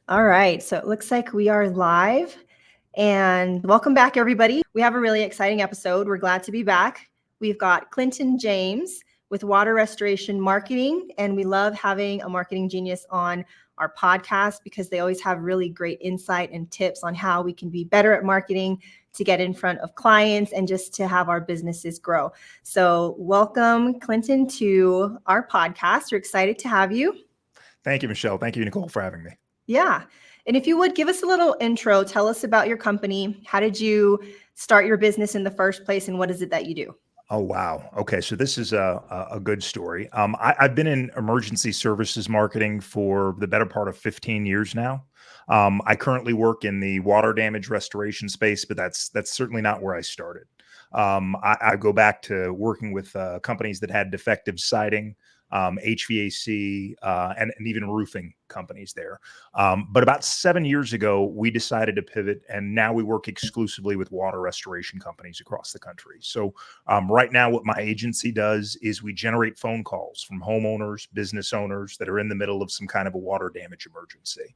All right, so it looks like we are live. And welcome back, everybody. We have a really exciting episode. We're glad to be back. We've got Clinton James with Water Restoration Marketing, and we love having a marketing genius on our podcast because they always have really great insight and tips on how we can be better at marketing to get in front of clients and just to have our businesses grow. So, welcome, Clinton, to our podcast. We're excited to have you. Thank you, Michelle. Thank you, Nicole, for having me. Yeah. And if you would give us a little intro, tell us about your company. How did you start your business in the first place, and what is it that you do? Oh, wow. Okay. So this is a good story. I've been in emergency services marketing for the better part of 15 years now. I currently work in the water damage restoration space, but that's certainly not where I started. I go back to working with companies that had defective siding, HVAC, and even roofing companies there. But about 7 years ago, we decided to pivot, and now we work exclusively with water restoration companies across the country. So right now, what my agency does is we generate phone calls from homeowners, business owners that are in the middle of some kind of a water damage emergency.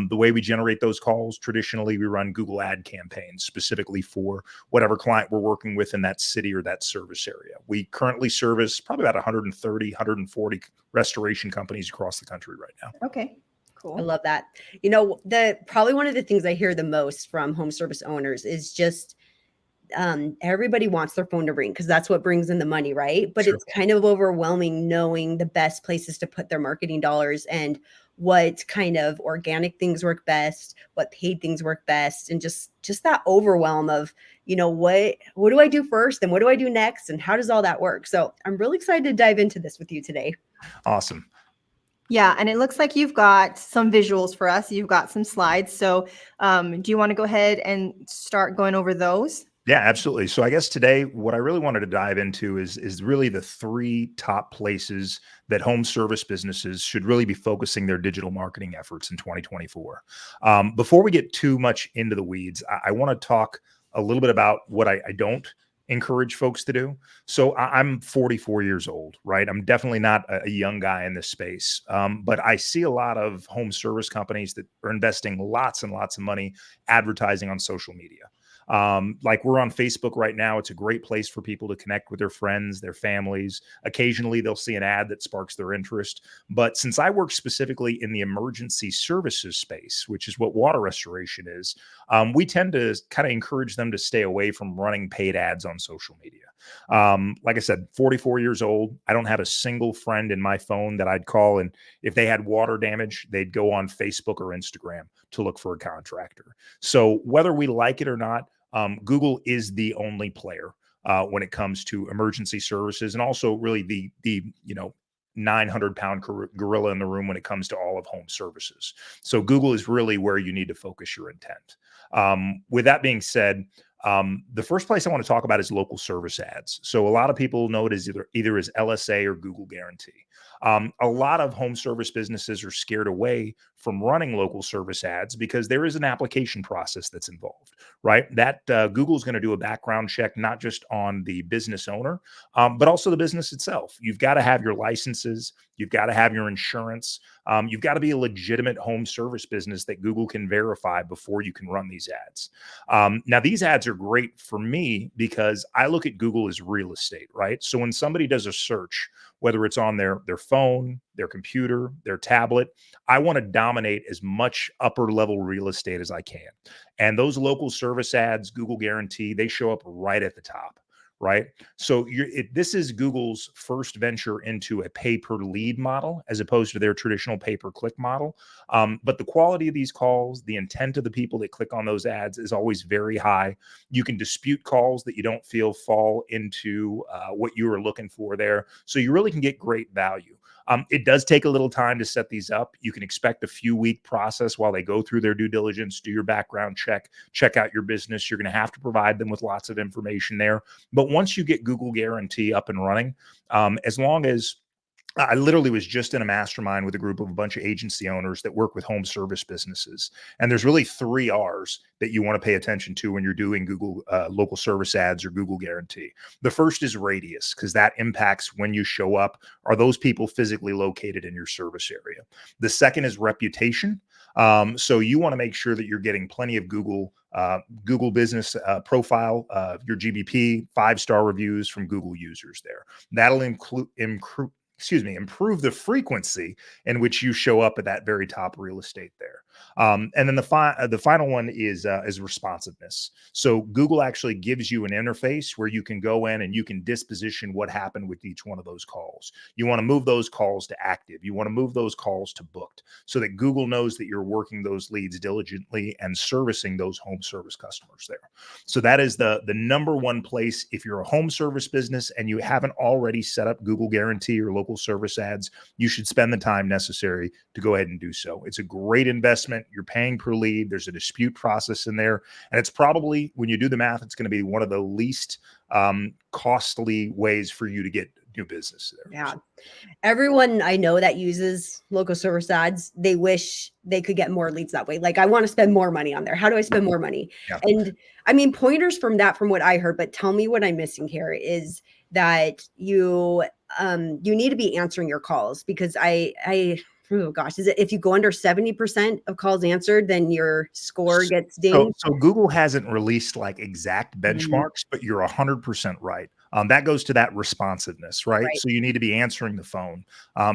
The way we generate those calls, traditionally, we run Google ad campaigns specifically for whatever client we're working with in that city or that service area. We currently service probably about 130, 140 restoration companies across the country right now. Okay, I cool. love that. The probably one of the things I hear the most from home service owners is just everybody wants their phone to ring because that's what brings in the money, right? But Sure. it's kind of overwhelming knowing the best places to put their marketing dollars and what kind of organic things work best, what paid things work best, and just that overwhelm of, what do I do first and what do I do next and how does all that work? So I'm really excited to dive into this with you today. Awesome. Yeah, and it looks like you've got some visuals for us. You've got some slides. So, do you want to go ahead and start going over those? Yeah, absolutely. So I guess today, what I really wanted to dive into is really the three top places that home service businesses should really be focusing their digital marketing efforts in 2024. Before we get too much into the weeds, I want to talk a little bit about what I don't encourage folks to do. So I'm 44 years old, right? I'm definitely not a young guy in this space, but I see a lot of home service companies that are investing lots and lots of money advertising on social media. Like we're on Facebook right now. It's a great place for people to connect with their friends, their families. Occasionally they'll see an ad that sparks their interest. But since I work specifically in the emergency services space, which is what water restoration is, we tend to kind of encourage them to stay away from running paid ads on social media. Like I said, 44 years old. I don't have a single friend in my phone that I'd call. And if they had water damage, they'd go on Facebook or Instagram to look for a contractor. So whether we like it or not, Google is the only player when it comes to emergency services, and also really the 900-pound gorilla in the room when it comes to all of home services. So Google is really where you need to focus your intent. With that being said, the first place I want to talk about is local service ads. So a lot of people know it as either as LSA or Google Guarantee. A lot of home service businesses are scared away from running local service ads because there is an application process that's involved, right? That Google's going to do a background check, not just on the business owner, but also the business itself. You've got to have your licenses. You've got to have your insurance. You've got to be a legitimate home service business that Google can verify before you can run these ads. Now, these ads are great for me because I look at Google as real estate, right? So when somebody does a search, whether it's on their phone, their computer, their tablet, I want to dominate as much upper level real estate as I can. And those local service ads, Google Guarantee, they show up right at the top. Right. So this is Google's first venture into a pay per lead model as opposed to their traditional pay per click model. But the quality of these calls, the intent of the people that click on those ads is always very high. You can dispute calls that you don't feel fall into what you were looking for there. So you really can get great value. It does take a little time to set these up. You can expect a few week process while they go through their due diligence, do your background check out your business. You're going to have to provide them with lots of information there. But once you get Google Guarantee up and running, as long as I literally was just in a mastermind with a group of a bunch of agency owners that work with home service businesses. And there's really 3 R's that you want to pay attention to when you're doing Google local service ads or Google Guarantee. The first is radius, because that impacts when you show up. Are those people physically located in your service area? The second is reputation. So you want to make sure that you're getting plenty of Google business profile, your GBP, 5-star reviews from Google users there. That'll improve the frequency in which you show up at that very top real estate there. And then the final one is responsiveness. So Google actually gives you an interface where you can go in and you can disposition what happened with each one of those calls. You want to move those calls to active. You want to move those calls to booked, so that Google knows that you're working those leads diligently and servicing those home service customers there. So that is the number one place. If you're a home service business and you haven't already set up Google Guarantee or local service ads, you should spend the time necessary to go ahead and do so. It's a great investment. You're paying per lead. There's a dispute process in there. And it's probably, when you do the math, it's going to be one of the least costly ways for you to get new business there. Yeah. So, Everyone I know that uses local service ads, they wish they could get more leads that way. Like, I want to spend more money on there. How do I spend more money? yeah. And I mean, pointers from what I heard, but tell me what I'm missing here is that you need to be answering your calls, because oh gosh, is it if you go under 70% of calls answered, then your score gets dinged? So Google hasn't released like exact Mhm. benchmarks, but you're 100% right. That goes to that responsiveness, right? Right. So you need to be answering the phone.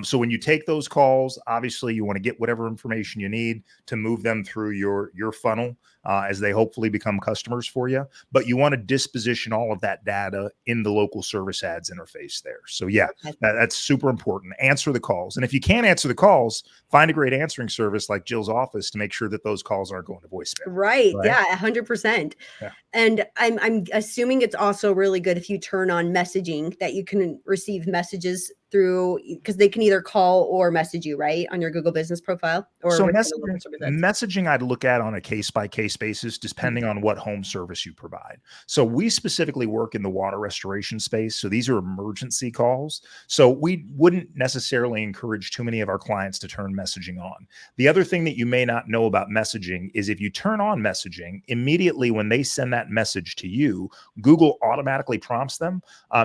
So when you take those calls, obviously you want to get whatever information you need to move them through your funnel as they hopefully become customers for you. But you want to disposition all of that data in the local service ads interface there. So yeah, Okay. that's super important. Answer the calls, and if you can't answer the calls, find a great answering service like Jill's office to make sure that those calls aren't going to voicemail. Right. Right? Yeah, 100%. Yeah. And I'm assuming it's also really good if you turn on messaging, that you can receive messages through, because they can either call or message you, right, on your Google Business profile or So within the local service ads. messaging I'd look at on a case by case basis, depending on what home service you provide. So we specifically work in the water restoration space. So these are emergency calls. So we wouldn't necessarily encourage too many of our clients to turn messaging on. The other thing that you may not know about messaging is if you turn on messaging, immediately when they send that message to you, Google automatically prompts them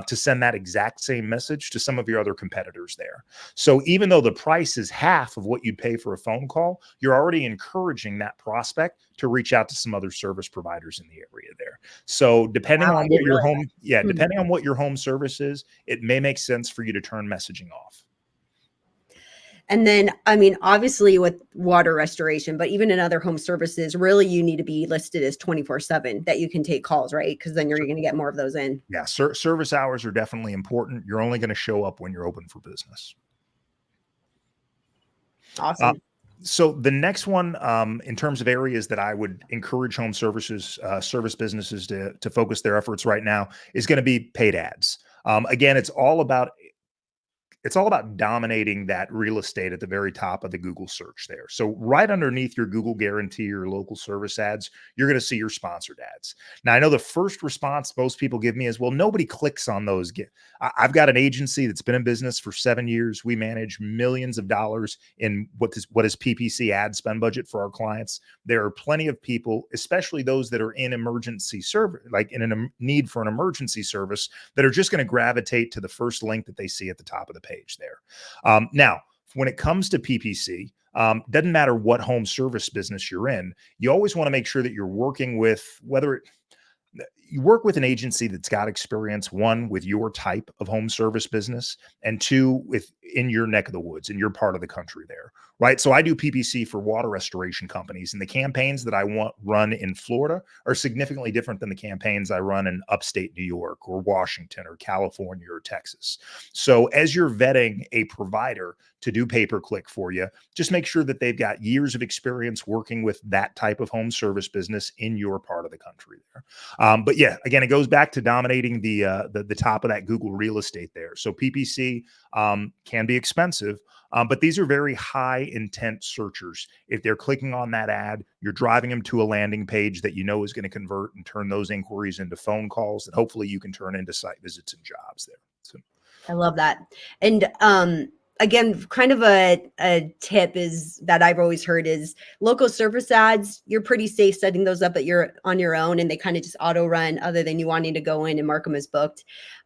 to send that exact same message to some of your other competitors there. So even though the price is half of what you'd pay for a phone call, you're already encouraging that prospect to reach out to some other service providers in the area there. So depending Wow, I on what didn't your realize that. depending on what your home service is, it may make sense for you to turn messaging off. And then, I mean, obviously with water restoration, but even in other home services, really you need to be listed as 24/7 that you can take calls, right? Because then you're going to get more of those in. Yeah, service hours are definitely important. You're only going to show up when you're open for business. Awesome. So the next one, in terms of areas that I would encourage home service businesses to focus their efforts right now, is going to be paid ads. Again, it's all about dominating that real estate at the very top of the Google search there. So right underneath your Google Guarantee or local service ads, you're going to see your sponsored ads. Now, I know the first response most people give me is, well, nobody clicks on those. I've got an agency that's been in business for 7 years. We manage millions of dollars in what is PPC ad spend budget for our clients. There are plenty of people, especially those that are in emergency service, like in a need for an emergency service, that are just going to gravitate to the first link that they see at the top of the page there. Now, when it comes to PPC, doesn't matter what home service business you're in, you always want to make sure that you're working with you work with an agency that's got experience, one, with your type of home service business, and two, in your neck of the woods, in your part of the country there, right? So I do PPC for water restoration companies, and the campaigns that I run in Florida are significantly different than the campaigns I run in upstate New York or Washington or California or Texas. So as you're vetting a provider to do pay-per-click for you, just make sure that they've got years of experience working with that type of home service business in your part of the country there. But yeah, again, it goes back to dominating the top of that Google real estate there. So PPC can be expensive, but these are very high intent searchers. If they're clicking on that ad, you're driving them to a landing page that you know is going to convert and turn those inquiries into phone calls that hopefully you can turn into site visits and jobs there. So I love that. And again, kind of a tip is that I've always heard is local service ads, you're pretty safe setting those up on your own, and they kind of just auto run, other than you wanting to go in and mark them as booked.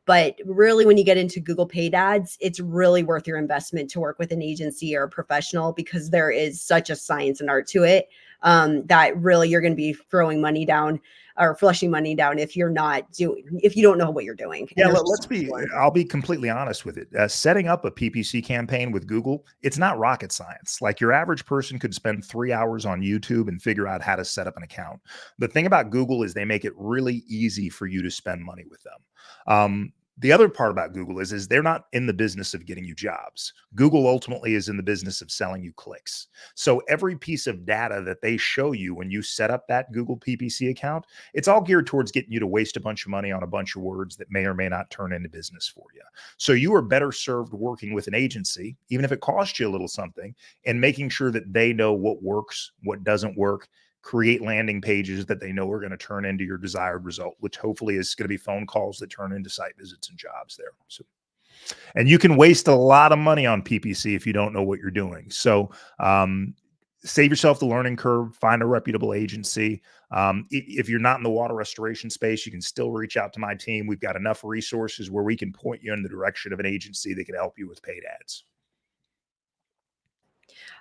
But really, when you get into Google paid ads, it's really worth your investment to work with an agency or a professional, because there is such a science and art to it, that really you're going to be throwing money down or flushing money down if you don't know what you're doing. And Yeah, there's let's so much be, more. I'll be completely honest with it. Setting up a PPC campaign with Google, it's not rocket science. Like your average person could spend 3 hours on YouTube and figure out how to set up an account. The thing about Google is they make it really easy for you to spend money with them. The other part about Google is they're not in the business of getting you jobs. Google ultimately is in the business of selling you clicks. So every piece of data that they show you when you set up that Google PPC account, it's all geared towards getting you to waste a bunch of money on a bunch of words that may or may not turn into business for you. So you are better served working with an agency, even if it costs you a little something, and making sure that they know what works, what doesn't work, create landing pages that they know are going to turn into your desired result, which hopefully is going to be phone calls that turn into site visits and jobs there. So, and you can waste a lot of money on PPC if you don't know what you're doing. So, save yourself the learning curve, find a reputable agency. If you're not in the water restoration space, you can still reach out to my team. We've got enough resources where we can point you in the direction of an agency that can help you with paid ads.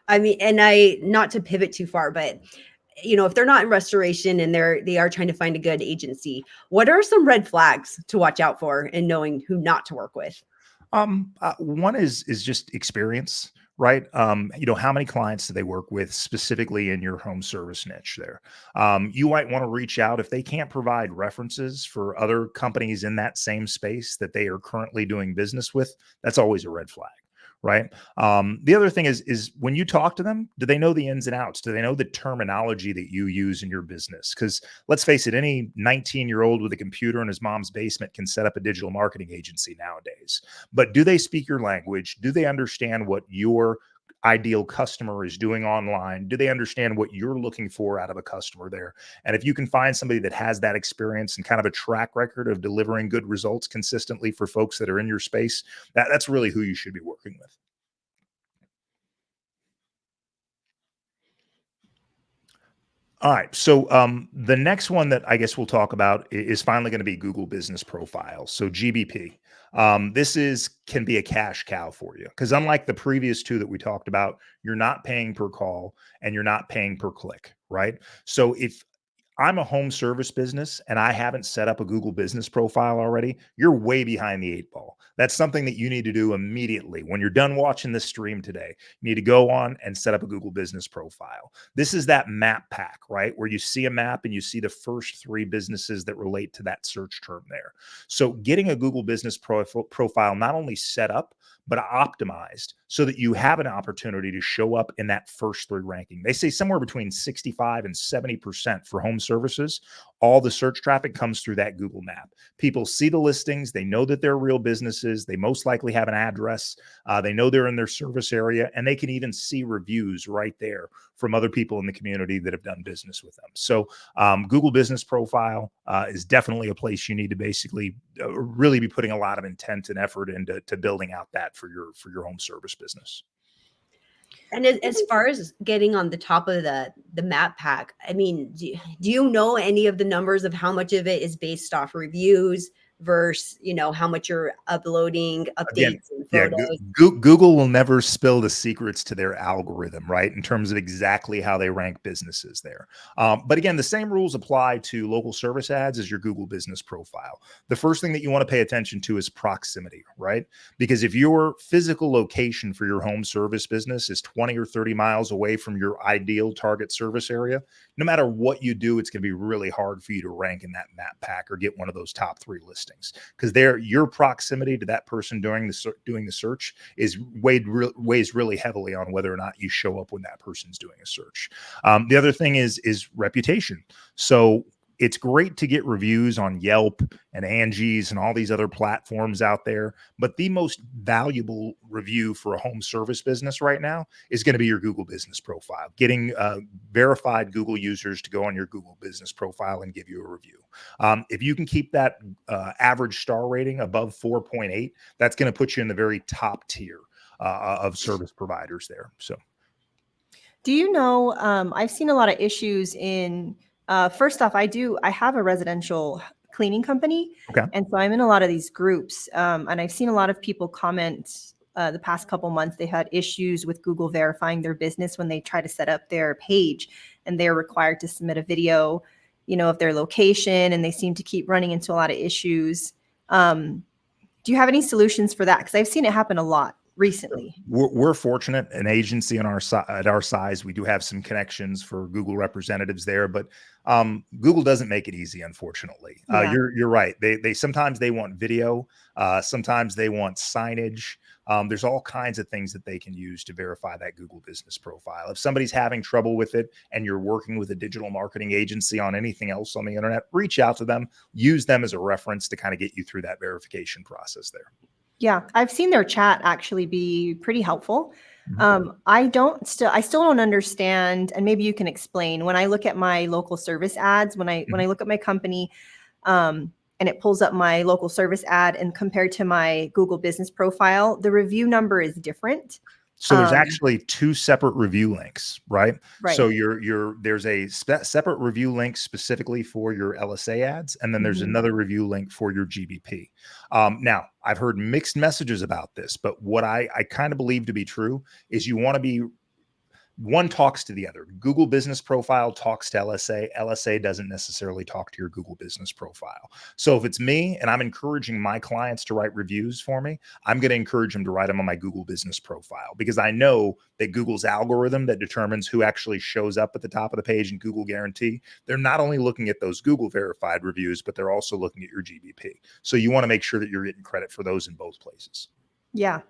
I mean, and not to pivot too far, but if they're not in restoration and they are trying to find a good agency, what are some red flags to watch out for in knowing who not to work with? One is just experience, right? How many clients do they work with specifically in your home service niche there? You might want to reach out if they can't provide references for other companies in that same space that they are currently doing business with. That's always a red flag. Right. The other thing is when you talk to them, do they know the ins and outs? Do they know the terminology that you use in your business? Because let's face it, any 19-year-old with a computer in his mom's basement can set up a digital marketing agency nowadays. But do they speak your language? Do they understand what your ideal customer is doing online? Do they understand what you're looking for out of a customer there? And if you can find somebody that has that experience and kind of a track record of delivering good results consistently for folks that are in your space, that's really who you should be working with. All right. So the next one that I guess we'll talk about is finally going to be Google Business Profile. So GBP. This can be a cash cow for you because unlike the previous two that we talked about, you're not paying per call and you're not paying per click, right? So if I'm a home service business and I haven't set up a Google business profile already, you're way behind the eight ball. That's something that you need to do immediately. When you're done watching this stream today, you need to go on and set up a Google business profile. This is that map pack, right? Where you see a map and you see the first three businesses that relate to that search term there. So getting a Google business profile not only set up, but optimized so that you have an opportunity to show up in that first three ranking. They say somewhere between 65 and 70% for home services. All the search traffic comes through that Google map. People see the listings. They know that they're real businesses. They most likely have an address. They know they're in their service area, and they can even see reviews right there from other people in the community that have done business with them. So Google Business Profile is definitely a place you need to basically really be putting a lot of intent and effort into building out that for your home service business. And as far as getting on the top of the map pack, I mean, do you know any of the numbers of how much of it is based off reviews versus, how much you're uploading Again, updates and yeah, photos? Google will never spill the secrets to their algorithm, right? In terms of exactly how they rank businesses there. But again, the same rules apply to local service ads as your Google business profile. The first thing that you want to pay attention to is proximity, right? Because if your physical location for your home service business is 20 or 30 miles away from your ideal target service area, no matter what you do, it's going to be really hard for you to rank in that map pack or get one of those top three listings because your proximity to that person doing the search is weighs really heavily on whether or not you show up when that person's doing a search. The other thing is reputation. So it's great to get reviews on Yelp and Angie's and all these other platforms out there. But the most valuable review for a home service business right now is going to be your Google business profile, getting verified Google users to go on your Google business profile and give you a review. If you can keep that average star rating above 4.8, that's going to put you in the very top tier of service providers there. So. Do you know, I've seen a lot of issues in, first off, I have a residential cleaning company. Okay. And so I'm in a lot of these groups, and I've seen a lot of people comment the past couple months. They had issues with Google verifying their business when they try to set up their page, and they're required to submit a video, of their location, and they seem to keep running into a lot of issues. Do you have any solutions for that? Because I've seen it happen a lot recently. We're fortunate, an agency on our at our size, we do have some connections for Google representatives there, but Google doesn't make it easy, unfortunately. Yeah. You're right. They sometimes they want video, sometimes they want signage. There's all kinds of things that they can use to verify that Google business profile. If somebody's having trouble with it and you're working with a digital marketing agency on anything else on the internet, reach out to them, use them as a reference to kind of get you through that verification process there. Yeah, I've seen their chat actually be pretty helpful. Mhm. I still don't understand, and maybe you can explain. When I look at my local service ads, when I look at my company, and it pulls up my local service ad, and compared to my Google business profile, the review number is different. So there's actually two separate review links, right? Right. So there's a separate review link specifically for your LSA ads, and then there's Mhm. another review link for your GBP. Now, I've heard mixed messages about this, but what I kind of believe to be true is you want to be one talks to the other. Google business profile talks to LSA. LSA doesn't necessarily talk to your Google business profile. So if it's me and I'm encouraging my clients to write reviews for me, I'm going to encourage them to write them on my Google business profile, because I know that Google's algorithm that determines who actually shows up at the top of the page in Google Guarantee, they're not only looking at those Google verified reviews, but they're also looking at your GBP. So you want to make sure that you're getting credit for those in both places. Yeah.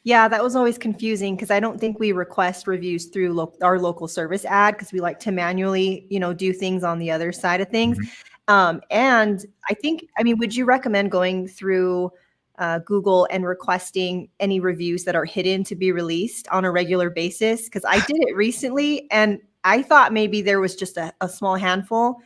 Yeah, that was always confusing because I don't think we request reviews through our local service ad, because we like to manually, do things on the other side of things. Mhm. And I mean, would you recommend going through Google and requesting any reviews that are hidden to be released on a regular basis? Because I did it recently, and I thought maybe there was just a small handful,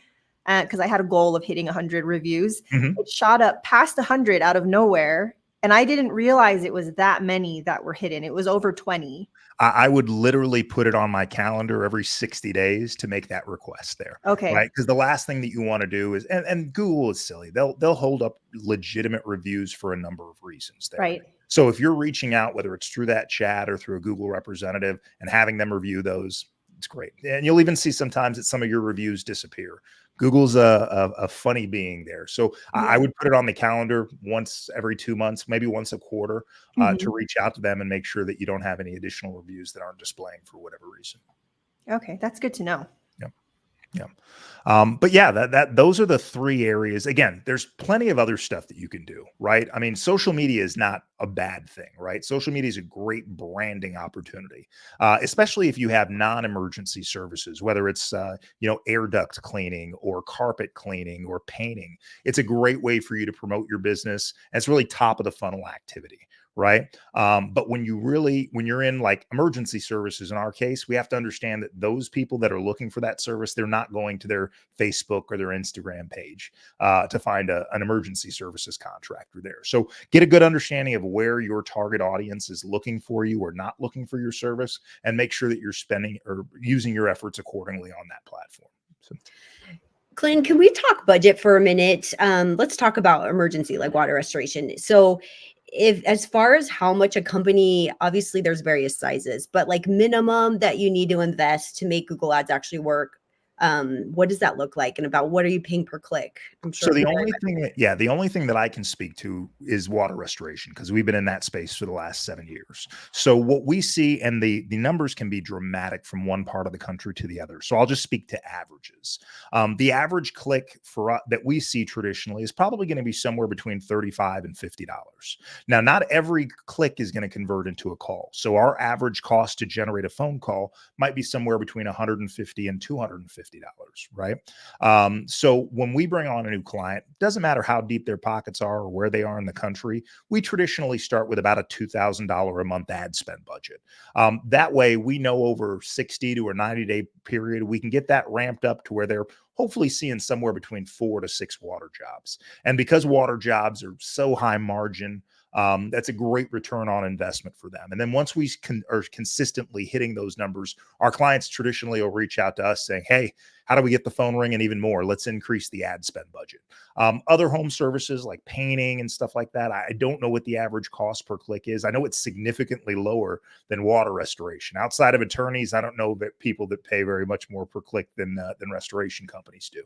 because I had a goal of hitting 100 reviews. Mhm. It shot up past 100 out of nowhere. And I didn't realize it was that many that were hidden. It was over 20. I would literally put it on my calendar every 60 days to make that request there, Okay. right? Because the last thing that you want to do is, and Google is silly. They'll hold up legitimate reviews for a number of reasons there. Right. So if you're reaching out, whether it's through that chat or through a Google representative, and having them review those, it's great. And you'll even see sometimes that some of your reviews disappear. Google's a funny being there. So I Yeah. would put it on the calendar once every 2 months, maybe once a quarter, to Mhm. reach out to them and make sure that you don't have any additional reviews that aren't displaying for whatever reason. Okay, that's good to know. Yeah. Yeah. But yeah, those are the three areas. Again, there's plenty of other stuff that you can do, right? I mean, social media is not a bad thing, right? Social media is a great branding opportunity, especially if you have non-emergency services, whether it's air duct cleaning or carpet cleaning or painting. It's a great way for you to promote your business. And it's really top of the funnel activity. Right. But when you're in like emergency services, in our case, we have to understand that those people that are looking for that service, they're not going to their Facebook or their Instagram page to find an emergency services contractor there. So get a good understanding of where your target audience is looking for you or not looking for your service, and make sure that you're spending or using your efforts accordingly on that platform. So. Clint, can we talk budget for a minute? Let's talk about emergency like water restoration. So, if as far as how much a company, obviously there's various sizes, but like minimum that you need to invest to make Google Ads actually work, what does that look like? And about what are you paying per click? I'm sure So it the can vary only by thing the only thing that I can speak to is water restoration, because we've been in that space for the last 7 years. So what we see, and the numbers can be dramatic from one part of the country to the other. So I'll just speak to averages. The average click that we see traditionally is probably going to be somewhere between $35 and $50. Now, not every click is going to convert into a call. So our average cost to generate a phone call might be somewhere between $150 and $250, right? So when we bring on a new client, doesn't matter how deep their pockets are or where they are in the country, we traditionally start with about a $2,000 a month ad spend budget. That way, we know over 60 to a 90-day period, we can get that ramped up to where they're hopefully seeing somewhere between 4 to 6 water jobs. And because water jobs are so high margin, that's a great return on investment for them. And then once we are consistently hitting those numbers, our clients traditionally will reach out to us saying, hey, How do we get the phone ringing even more? Let's increase the ad spend budget. Other home services like painting and stuff like that, I don't know what the average cost per click is. I know it's significantly lower than water restoration. Outside of attorneys, I don't know that people that pay very much more per click than restoration companies do.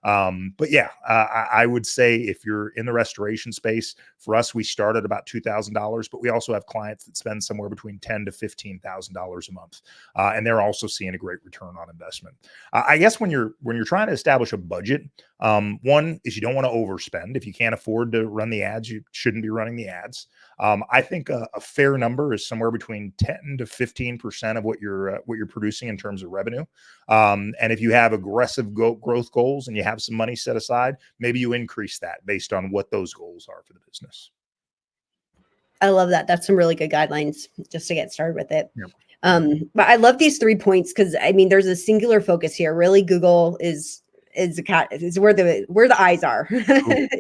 But yeah, I would say if you're in the restoration space, for us, we start at about $2,000, but we also have clients that spend somewhere between $10,000 to $15,000 a month, and they're also seeing a great return on investment. I guess when you're trying to establish a budget, one is you don't want to overspend. If you can't afford to run the ads, you shouldn't be running the ads. I think a fair number is somewhere between 10 to 15% of what you're producing in terms of revenue. And if you have aggressive growth goals and you have some money set aside, maybe you increase that based on what those goals are for the business. I love that. That's some really good guidelines just to get started with it. Yeah. But I love these 3 points because I mean, there's a singular focus here. Really, Google is where the eyes are,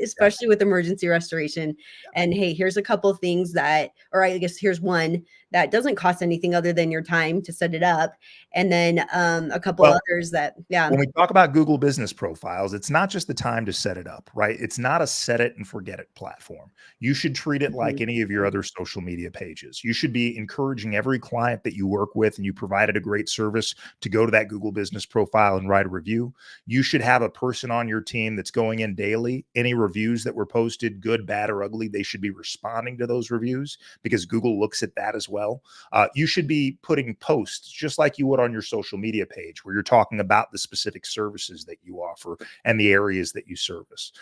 especially with emergency restoration. And hey, here's a couple of things that, or I guess here's one that doesn't cost anything other than your time to set it up, and then a couple others that, yeah. When we talk about Google business profiles, it's not just the time to set it up, right? It's not a set it and forget it platform. You should treat it like any of your other social media pages. You should be encouraging every client that you work with and you provided a great service to go to that Google business profile and write a review. You should have a person on your team that's going in daily. Any reviews that were posted, good, bad, or ugly, they should be responding to those reviews because Google looks at that as well. You should be putting posts just like you would on your social media page where you're talking about the specific services that you offer and the areas that you service.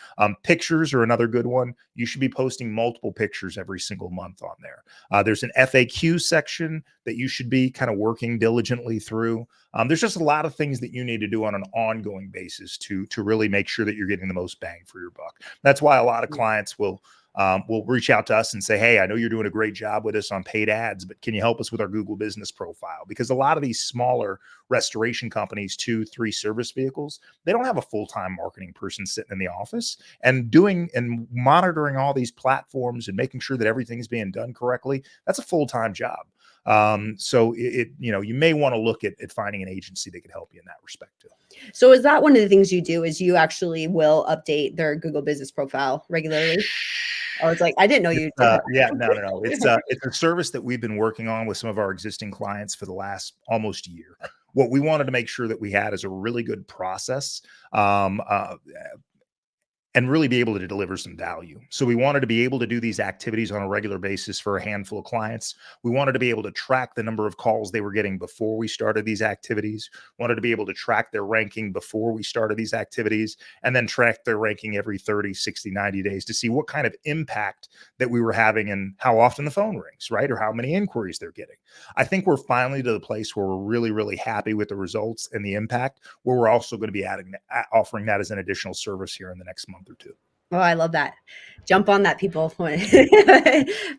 Pictures are another good one. You should be posting multiple pictures every single month on there. There's an FAQ section that you should be kind of working diligently through. There's just a lot of things that you need to do on an ongoing basis to really make sure that you're getting the most bang for your buck. That's why a lot of clients will reach out to us and say, hey, I know you're doing a great job with us on paid ads, but can you help us with our Google business profile? Because a lot of these smaller restoration companies, 2, 3 service vehicles, they don't have a full-time marketing person sitting in the office and doing and monitoring all these platforms and making sure that everything's being done correctly. That's a full-time job. So you may want to look at finding an agency that could help you in that respect too. So is that one of the things you do is you actually will update their Google business profile regularly? Oh, it's like, I didn't know you did that. Yeah, no. It's a service that we've been working on with some of our existing clients for the last almost year. What we wanted to make sure that we had is a really good process, and really be able to deliver some value. So we wanted to be able to do these activities on a regular basis for a handful of clients. We wanted to be able to track the number of calls they were getting before we started these activities, wanted to be able to track their ranking before we started these activities, and then track their ranking every 30, 60, 90 days to see what kind of impact that we were having and how often the phone rings, right? Or how many inquiries they're getting. I think we're finally to the place where we're really, really happy with the results and the impact, where we're also going to be offering that as an additional service here in the next month or 2. Oh, I love that. Jump on that, people,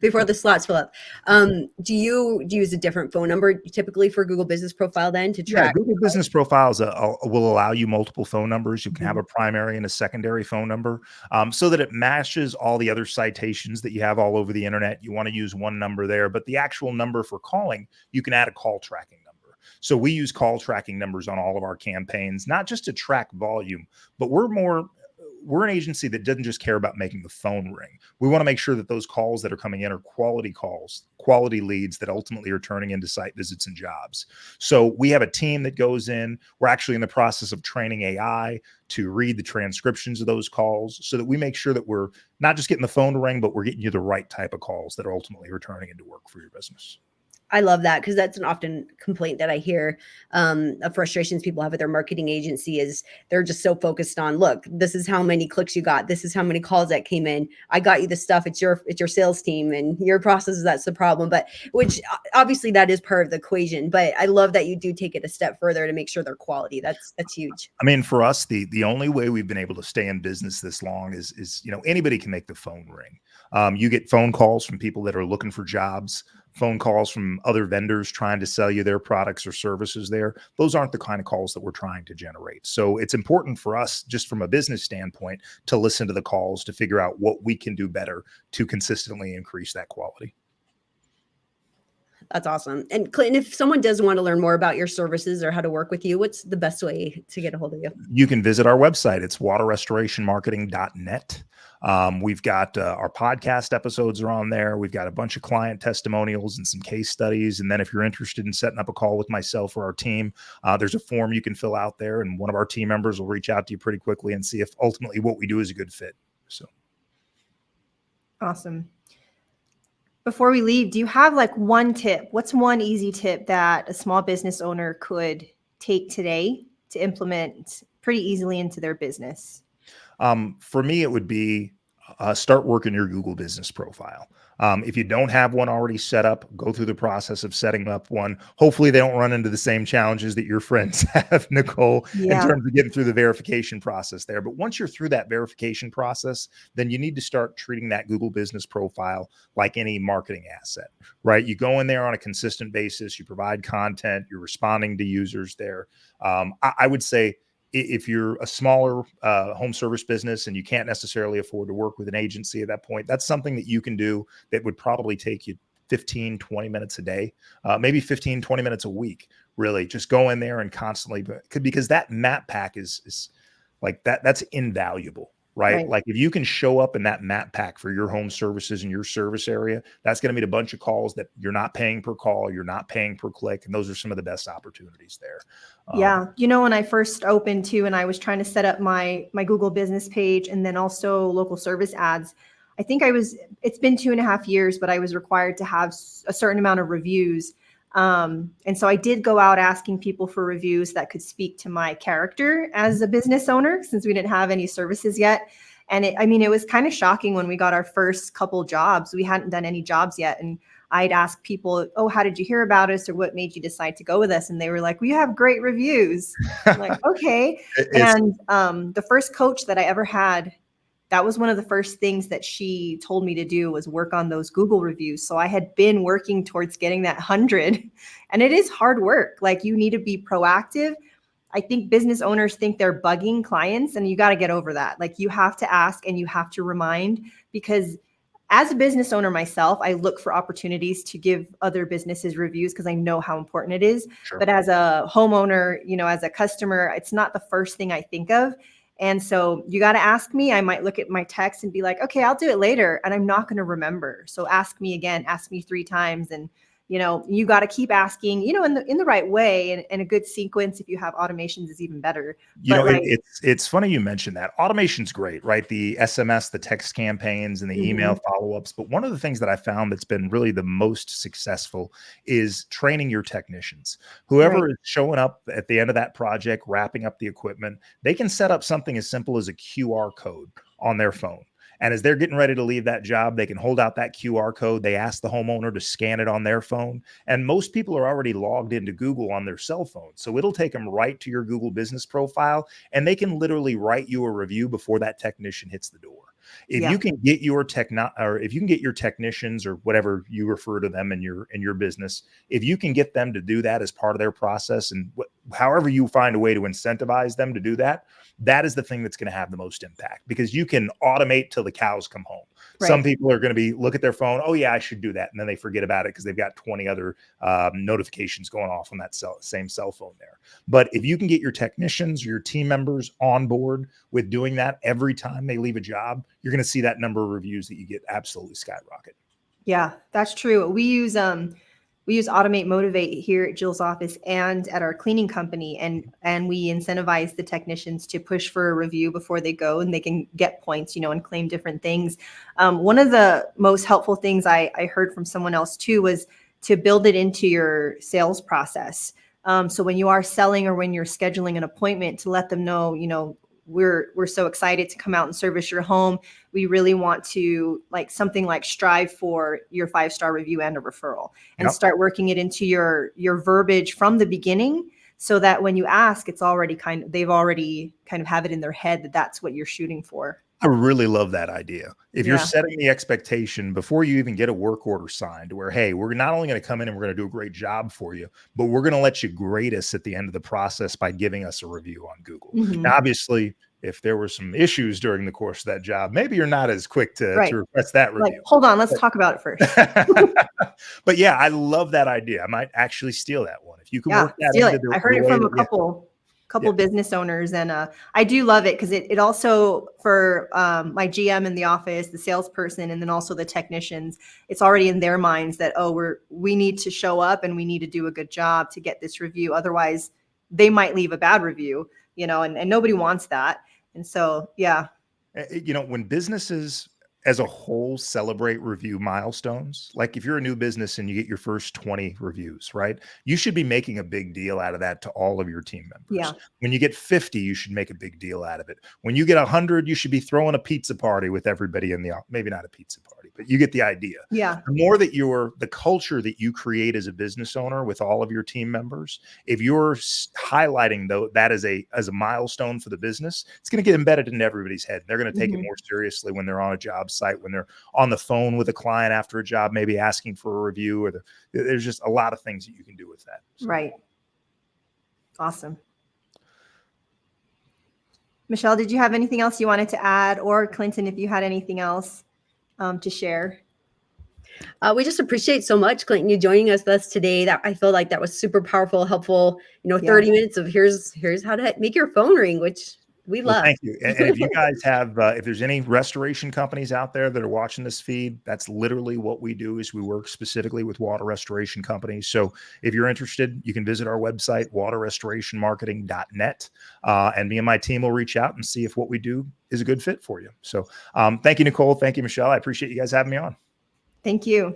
before the slots fill up. Do you use a different phone number typically for Google business profile then to track? Yeah, Google business profiles will allow you multiple phone numbers. You can have a primary and a secondary phone number, so that it matches all the other citations that you have all over the internet. You want to use one number there, but the actual number for calling, you can add a call tracking number. So we use call tracking numbers on all of our campaigns, not just to track volume, but we're an agency that doesn't just care about making the phone ring. We want to make sure that those calls that are coming in are quality calls, quality leads that ultimately are turning into site visits and jobs. So we have a team that goes in. We're actually in the process of training AI to read the transcriptions of those calls so that we make sure that we're not just getting the phone to ring, but we're getting you the right type of calls that are ultimately returning into work for your business. I love that because that's an often complaint that I hear of frustrations people have with their marketing agency is they're just so focused on, look, this is how many clicks you got. This is how many calls that came in. I got you the stuff. It's your sales team and your process. That's the problem. But which obviously that is part of the equation. But I love that you do take it a step further to make sure they're quality. That's huge. I mean, for us, the only way we've been able to stay in business this long is anybody can make the phone ring. You get phone calls from people that are looking for jobs, phone calls from other vendors trying to sell you their products or services there. Those aren't the kind of calls that we're trying to generate. So it's important for us, just from a business standpoint, to listen to the calls to figure out what we can do better to consistently increase that quality. That's awesome. And Clinton, if someone does want to learn more about your services or how to work with you, what's the best way to get a hold of you? You can visit our website. It's waterrestorationmarketing.net. We've got our podcast episodes are on there. We've got a bunch of client testimonials and some case studies. And then if you're interested in setting up a call with myself or our team, there's a form you can fill out there, and one of our team members will reach out to you pretty quickly and see if ultimately what we do is a good fit. So Awesome. Before we leave, do you have like one tip? What's one easy tip that a small business owner could take today to implement pretty easily into their business? For me, it would be start working your Google business profile. If you don't have one already set up, go through the process of setting up one. Hopefully, they don't run into the same challenges that your friends have, Nicole, in Yeah. terms of getting through the verification process there. But once you're through that verification process, then you need to start treating that Google business profile like any marketing asset, right? You go in there on a consistent basis, you provide content, you're responding to users there. I would say, if you're a smaller home service business and you can't necessarily afford to work with an agency at that point, that's something that you can do that would probably take you 15, 20 minutes a day, maybe 15, 20 minutes a week, really. Just go in there and constantly, because that map pack is like that's invaluable, right? Right. Like if you can show up in that map pack for your home services in your service area, that's going to meet a bunch of calls that you're not paying per call, you're not paying per click. And those are some of the best opportunities there. Yeah. When I first opened too, and I was trying to set up my Google business page and then also local service ads, I think it's been 2.5 years, but I was required to have a certain amount of reviews. And so I did go out asking people for reviews that could speak to my character as a business owner, since we didn't have any services yet. And it was kind of shocking when we got our first couple jobs. We hadn't done any jobs yet. And I'd ask people, oh, how did you hear about us, or what made you decide to go with us? And they were like, we have great reviews. I'm like, okay. It's And the first coach that I ever had, that was one of the first things that she told me to do, was work on those Google reviews. So I had been working towards getting that 100, and it is hard work. Like, you need to be proactive. I think business owners think they're bugging clients, and you got to get over that. Like, you have to ask and you have to remind, because as a business owner myself, I look for opportunities to give other businesses reviews because I know how important it is. Sure. But as a homeowner, as a customer, it's not the first thing I think of. And so you got to ask me. I might look at my text and be like, okay, I'll do it later. And I'm not going to remember. So ask me again, ask me 3 times. And you got to keep asking, in the right way, and a good sequence. If you have automations is even better. But it's funny you mentioned that. Automation's great, right? The SMS, the text campaigns, and the email follow-ups. But one of the things that I found that's been really the most successful is training your technicians. Whoever is showing up at the end of that project, wrapping up the equipment, they can set up something as simple as a QR code on their phone. And as they're getting ready to leave that job, they can hold out that QR code. They ask the homeowner to scan it on their phone. And most people are already logged into Google on their cell phone. So it'll take them right to your Google business profile, and they can literally write you a review before that technician hits the door. If you can get your technicians, or whatever you refer to them in your business, if you can get them to do that as part of their process, and however you find a way to incentivize them to do that, that is the thing that's going to have the most impact, because you can automate till the cows come home. Right. Some people are going to look at their phone. Oh yeah, I should do that. And then they forget about it because they've got 20 other notifications going off on that same cell phone there. But if you can get your technicians or your team members on board with doing that every time they leave a job, you're going to see that number of reviews that you get absolutely skyrocket. Yeah, that's true. We use Automate Motivate here at Jill's office and at our cleaning company, and we incentivize the technicians to push for a review before they go, and they can get points, and claim different things. One of the most helpful things I heard from someone else too was to build it into your sales process. So when you are selling, or when you're scheduling an appointment, to let them know, we're so excited to come out and service your home. We really want to, something like strive for your 5-star review and a referral, and start working it into your verbiage from the beginning, so that when you ask, they've already kind of have it in their head that that's what you're shooting for. I really love that idea. If you're Yeah. setting the expectation before you even get a work order signed, where, hey, we're not only going to come in and we're going to do a great job for you, but we're going to let you grade us at the end of the process by giving us a review on Google. Mhm. Now, obviously, if there were some issues during the course of that job, maybe you're not as quick to Right. request that Like, review. hold on, let's talk about it first. But yeah, I love that idea. I might actually steal that one. If you can Yeah, work that steal into it. I heard the it way from a that, yeah, couple business owners, and I do love it because it also, for my GM in the office, the salesperson, and then also the technicians, it's already in their minds that, oh, we need to show up and we need to do a good job to get this review. Otherwise, they might leave a bad review, and nobody wants that. And so, yeah. When businesses as a whole celebrate review milestones, like if you're a new business and you get your first 20 reviews, right? You should be making a big deal out of that to all of your team members. Yeah. When you get 50, you should make a big deal out of it. When you get 100, you should be throwing a pizza party with everybody in the office. Maybe not a pizza party, but you get the idea. Yeah. The more that the culture that you create as a business owner with all of your team members, if you're highlighting that as a milestone for the business, it's going to get embedded into everybody's head. They're going to take it more seriously when they're on a job site, when they're on the phone with a client after a job, maybe asking for a review, or there's just a lot of things that you can do with that. So. Right. Awesome. Michelle, did you have anything else you wanted to add, or Clinton, if you had anything else to share? We just appreciate so much, Clinton, you joining us today. That I feel like that was super powerful, helpful. 30 minutes of here's how to make your phone ring, which we love. Thank you. And if you guys have, if there's any restoration companies out there that are watching this feed, that's literally what we do. Is we work specifically with water restoration companies. So if you're interested, you can visit our website, waterrestorationmarketing.net, and me and my team will reach out and see if what we do is a good fit for you. So thank you, Nicole. Thank you, Michelle. I appreciate you guys having me on. Thank you.